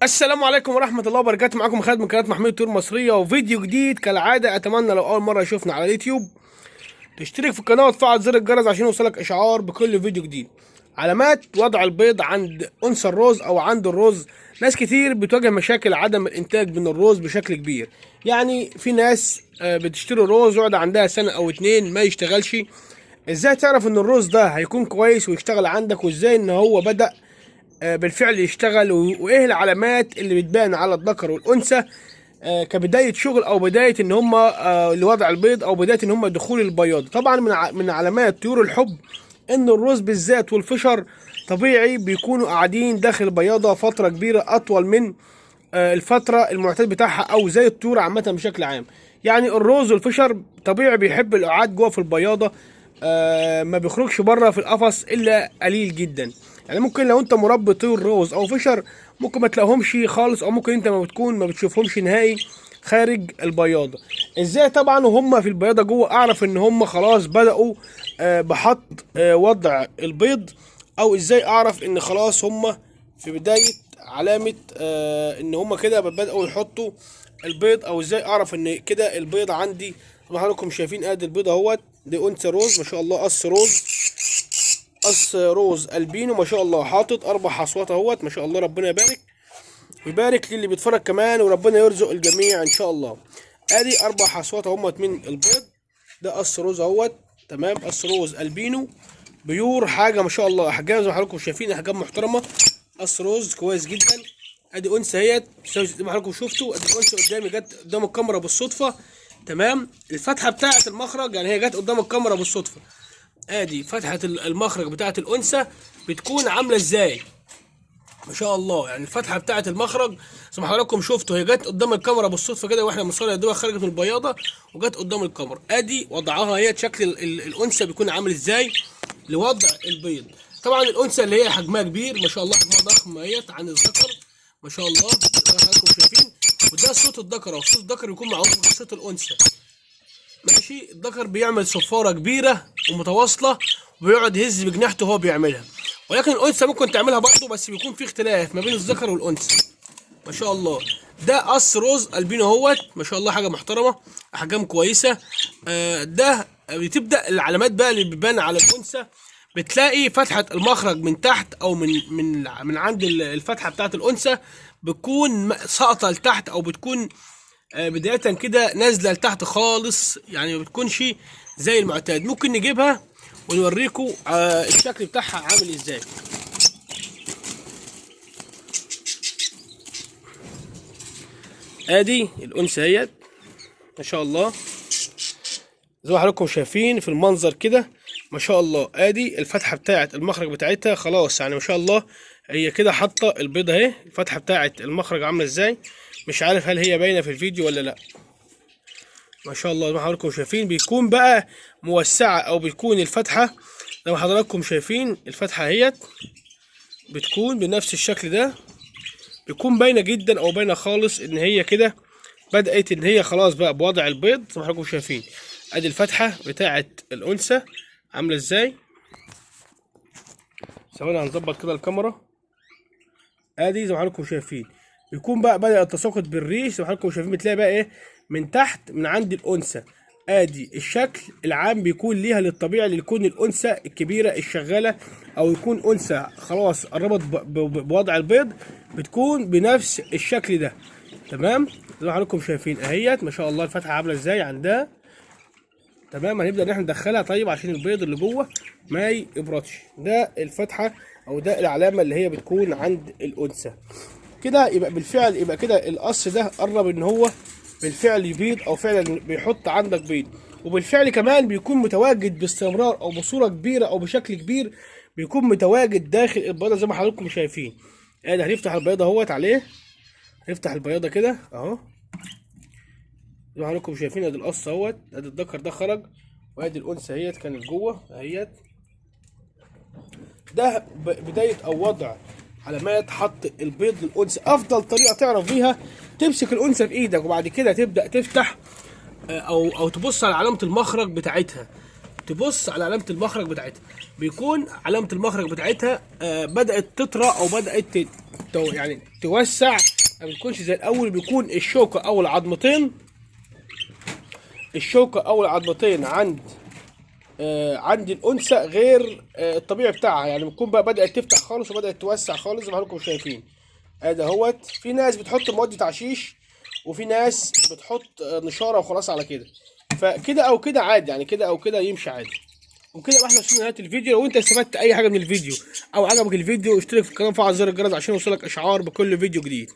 السلام عليكم ورحمة الله وبركاته. معاكم خالد من قناة محمود طيور مصرية وفيديو جديد كالعادة. أتمنى لو أول مرة يشوفنا على اليوتيوب تشترك في القناة وتفعل زر الجرس عشان يوصلك إشعار بكل فيديو جديد. علامات وضع البيض عند أنثى الرز أو عند الرز. ناس كتير بتواجه مشاكل عدم الإنتاج من الرز بشكل كبير. يعني في ناس بتشتري رز يقعد عندها سنة أو اتنين ما يشتغلش. إزاي تعرف إن الرز ده هيكون كويس ويشتغل عندك، وإزاي إن هو بدأ بالفعل يشتغل، وايه العلامات اللي بتبان على الذكر والانثى كبدايه شغل او بدايه ان هم لوضع البيض او بدايه ان هم دخول البياض. طبعا من علامات طيور الحب ان الرز بالذات والفشر طبيعي بيكونوا قاعدين داخل البياضه فتره كبيره اطول من الفتره المعتاد بتاعها، او زي الطيور عامه بشكل عام. يعني الرز والفشر طبيعي بيحب القعاد جوه في البياضه، ما بيخرجش بره في القفص الا قليل جدا. يعني ممكن لو انت مربي طيور روز او فشر ممكن ما تلاقيهمش خالص، او ممكن انت ما بتشوفهمش نهائي خارج البياضه. ازاي طبعا وهم في البياضه جوه اعرف ان هم خلاص بداوا بحط وضع البيض، او ازاي اعرف ان خلاص هم في بدايه علامه ان هم كده بداوا يحطوا البيض، او ازاي اعرف ان كده البيض عندي. طبعا حضراتكم شايفين ادي البيض اهوت، دي انثى روز ما شاء الله، قص روز البينو ما شاء الله، حاطط 4 حصوات اهوت ما شاء الله. ربنا يبارك ويبارك للي بيتفرج كمان، وربنا يرزق الجميع ان شاء الله. ادي 4 حصوات اهوت من البيض. ده قص روز اهوت، تمام، قص روز البينو بيور، حاجه ما شاء الله، احجام زي ما حضراتكم شايفين، احجام محترمه، قص روز كويس جدا. ادي انثى اهيت زي ما حضراتكم شفتوا، ادي انثى قدامي جت قدام الكاميرا بالصدفه، تمام. الفتحه بتاعه المخرج يعني هي جت قدام الكاميرا بالصدفه. ادي فتحه المخرج بتاعه الانثى بتكون عامله ازاي ما شاء الله. يعني الفتحه بتاعه المخرج زي ما حضراتكم شفتوا، هي جت قدام الكاميرا بالصدفه كده، واحنا بنصور يا دوبك خرجت من البياضه وجت قدام الكاميرا. ادي وضعها، هي شكل الانثى بيكون عامل ازاي لوضع البيض. طبعا الانثى اللي هي حجمها كبير ما شاء الله، حجمها ضخم اهيت عن الذكر ما شاء الله زي ما حضراتكم شايفين. وده صوت الذكر، او صوت الذكر يكون معروف بصوت الانثى. ماشي، الذكر بيعمل صفاره كبيره ومتواصله وبيقعد يهز بجناحته وهو بيعملها، ولكن الانثى ممكن تعملها برضه، بس بيكون في اختلاف ما بين الذكر والانثى ما شاء الله. ده قص روز البينو اهوت ما شاء الله، حاجه محترمه، احجام كويسه. ده بتبدا العلامات بقى اللي بتبان على الانثى. بتلاقي فتحه المخرج من تحت، او من عند الفتحه بتاعه الانثى بتكون ساقطه لتحت، او بتكون بداية كده نازلة لتحت خالص، يعني ما بتكونش زي المعتاد. ممكن نجيبها ونوريكم الشكل بتاعها عامل ازاي. ادي الانثى اهيت ما شاء الله، زي ما حضراتكم شايفين في المنظر كده ما شاء الله. ادي الفتحة بتاعة المخرج بتاعتها خلاص، يعني ما شاء الله هي كده حاطة البيضة اهي. الفتحة بتاعة المخرج عاملة ازاي، مش عارف هل هي باينة في الفيديو ولا لا. ما شاء الله زي ما حضراتكم شايفين بيكون بقى موسعة، او بتكون الفتحة زي ما حضراتكم شايفين الفتحة اهيت بتكون بنفس الشكل ده، بيكون باينة جدا او باينة خالص ان هي كده بدأت ان هي خلاص بقى بوضع البيض. زي ما حضراتكم شايفين ادي الفتحة بتاعة الانثى عاملة ازاي. ثواني هنظبط كده الكاميرا. ادي زي ما حضراتكم شايفين بيكون بقى بدأ التساقط بالريش. زي ما حضراتكم شايفين بتلاقي بقى ايه من تحت من عند الانثى. ادي الشكل العام بيكون ليها للطبيعي اللي يكون الانثى الكبيره الشغاله، او يكون انثى خلاص قربت بوضع البيض، بتكون بنفس الشكل ده، تمام. زي ما حضراتكم شايفين اهيت ما شاء الله الفتحه عامله ازاي عندها، تمام. هنبدا ان احنا ندخلها طيب عشان البيض اللي جوه ما يبردش. ده الفتحه او ده العلامه اللي هي بتكون عند الانثى كده. يبقى بالفعل يبقى كده القص ده قرب ان هو بالفعل يبيض، او فعلا بيحط عندك بيض، وبالفعل كمان بيكون متواجد باستمرار او بصوره كبيره او بشكل كبير، بيكون متواجد داخل البيضه زي ما حضراتكم شايفين. ادي هنفتح البيضه اهوت عليه، هنفتح البيضه كده اهو زي ما حضراتكم شايفين. ادي القص اهوت، ادي الذكر ده خرج، وادي الانثى اهيت كانت جوه اهيت. ده بدايه او وضع علامات حط البيض للانثى. افضل طريقه تعرف بيها تمسك الانثى في ايدك، وبعد كده تبدا تفتح او تبص على علامه المخرج بتاعتها. تبص على علامه المخرج بتاعتها، بيكون علامه المخرج بتاعتها بدات تطرى او بدات يعني توسع، ما بتكونش زي الاول. بيكون الشوكه او العظمتين، عند الانثى غير الطبيعي بتاعها، يعني بتكون بقى بدات تفتح خالص وبدات توسع خالص زي ما حضراتكم شايفين. ادي اهوت. في ناس بتحط مواد تعشيش، وفي ناس بتحط نشاره وخلاص على كده. فكده او كده عادي، يعني كده او كده يمشي عادي. وكده يبقى احنا وصلنا لنهايه الفيديو. لو انت استفدت اي حاجه من الفيديو او عجبك الفيديو، اشترك في القناه وفعل زر الجرس عشان يوصلك اشعار بكل فيديو جديد.